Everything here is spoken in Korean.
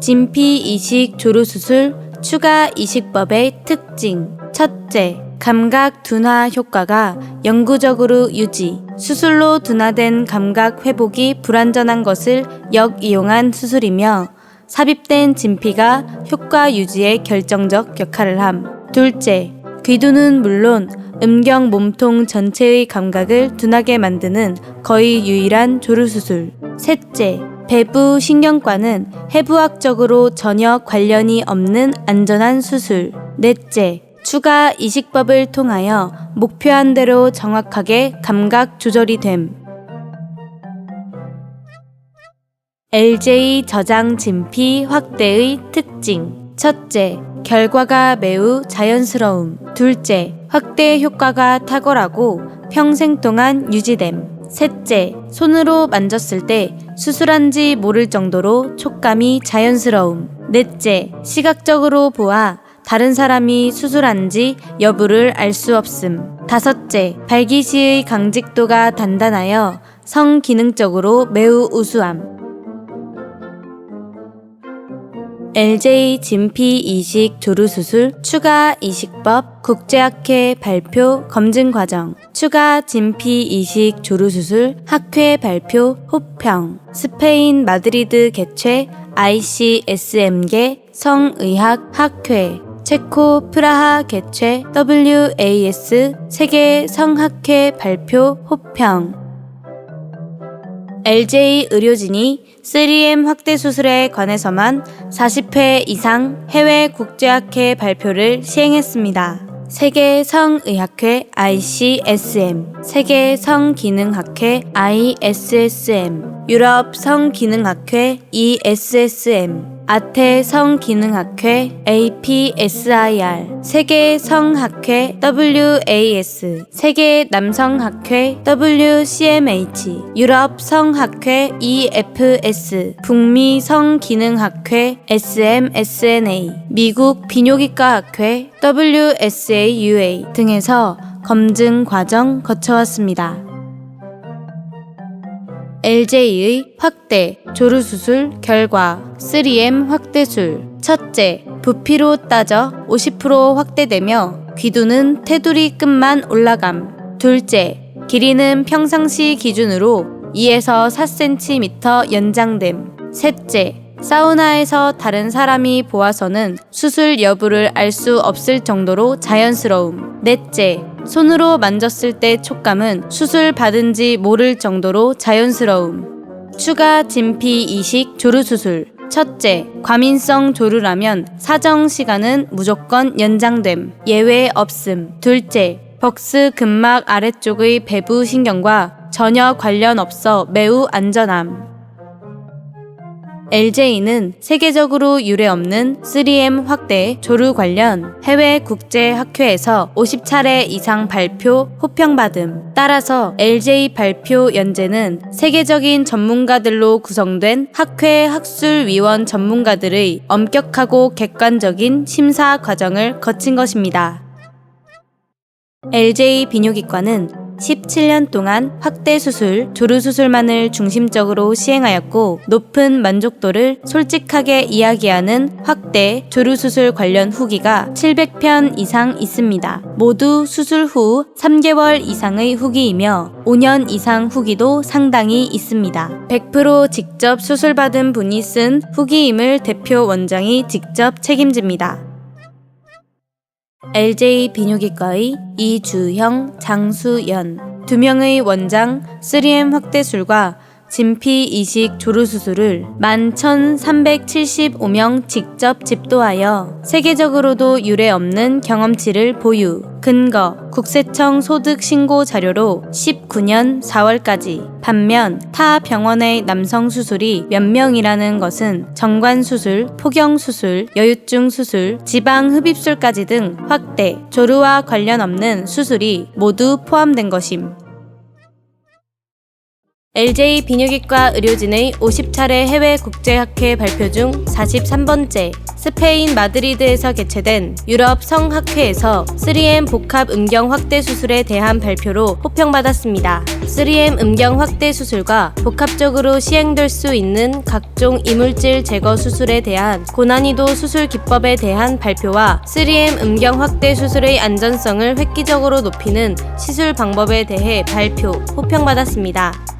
진피 이식 조루수술 추가 이식법의 특징. 첫째, 감각 둔화 효과가 영구적으로 유지. 수술로 둔화된 감각 회복이 불완전한 것을 역이용한 수술이며 삽입된 진피가 효과 유지에 결정적 역할을 함. 둘째, 귀두는 물론 음경 몸통 전체의 감각을 둔하게 만드는 거의 유일한 조루수술. 셋째, 배부 신경과는 해부학적으로 전혀 관련이 없는 안전한 수술. 넷째, 추가 이식법을 통하여 목표한 대로 정확하게 감각 조절이 됨. LJ 저장 진피 확대의 특징. 첫째, 결과가 매우 자연스러움. 둘째, 확대 효과가 탁월하고 평생 동안 유지됨. 셋째, 손으로 만졌을 때 수술한지 모를 정도로 촉감이 자연스러움. 넷째, 시각적으로 보아 다른 사람이 수술한지 여부를 알 수 없음. 다섯째, 발기시의 강직도가 단단하여 성기능적으로 매우 우수함. LJ 진피 이식 조루수술 추가 이식법 국제학회 발표 검증 과정. 추가 진피 이식 조루수술 학회 발표 호평. 스페인 마드리드 개최 ICSM계 성의학 학회. 체코 프라하 개최 WAS 세계 성학회 발표 호평. LJ 의료진이 3M 확대 수술에 관해서만 40회 이상 해외 국제학회 발표를 시행했습니다. 세계 성의학회 ICSM, 세계 성기능학회 ISSM, 유럽 성기능학회 ESSM, 아태 성기능학회 APSIR, 세계 성학회 WAS, 세계 남성학회 WCMH, 유럽 성학회 EFS, 북미 성기능학회 SMSNA, 미국 비뇨기과학회 WSAUA 등에서 검증 과정 거쳐왔습니다. LJ의 확대 조루수술 결과 3M 확대술. 첫째, 부피로 따져 50% 확대되며 귀두는 테두리 끝만 올라감. 둘째, 길이는 평상시 기준으로 2에서 4cm 연장됨. 셋째, 사우나에서 다른 사람이 보아서는 수술 여부를 알 수 없을 정도로 자연스러움. 넷째, 손으로 만졌을 때 촉감은 수술 받은지 모를 정도로 자연스러움. 추가 진피 이식 조루수술. 첫째, 과민성 조루라면 사정 시간은 무조건 연장됨. 예외 없음. 둘째, 벅스 근막 아래쪽의 배부 신경과 전혀 관련 없어 매우 안전함. LJ는 세계적으로 유례없는 3M 확대 조루 관련 해외 국제 학회에서 50차례 이상 발표 호평받음. 따라서 LJ 발표 연재는 세계적인 전문가들로 구성된 학회 학술위원 전문가들의 엄격하고 객관적인 심사 과정을 거친 것입니다. LJ 비뇨기과는 17년 동안 확대 수술, 조루 수술만을 중심적으로 시행하였고 높은 만족도를 솔직하게 이야기하는 확대, 조루 수술 관련 후기가 700편 이상 있습니다. 모두 수술 후 3개월 이상의 후기이며 5년 이상 후기도 상당히 있습니다. 100% 직접 수술받은 분이 쓴 후기임을 대표 원장이 직접 책임집니다. LJ 비뇨기과의 이주형, 장수연 2명의 원장 3M 확대술과 진피 이식 조루 수술을 11,375명 직접 집도하여 세계적으로도 유례없는 경험치를 보유. 근거 국세청 소득 신고 자료로 19년 4월까지. 반면 타 병원의 남성 수술이 몇 명이라는 것은 정관 수술, 포경 수술, 여유증 수술, 지방 흡입술까지 등 확대, 조루와 관련 없는 수술이 모두 포함된 것임. LJ 비뇨기과 의료진의 50차례 해외 국제학회 발표 중 43번째, 스페인 마드리드에서 개최된 유럽 성학회에서 3M 복합 음경 확대 수술에 대한 발표로 호평받았습니다. 3M 음경 확대 수술과 복합적으로 시행될 수 있는 각종 이물질 제거 수술에 대한 고난이도 수술 기법에 대한 발표와 3M 음경 확대 수술의 안전성을 획기적으로 높이는 시술 방법에 대해 발표, 호평받았습니다.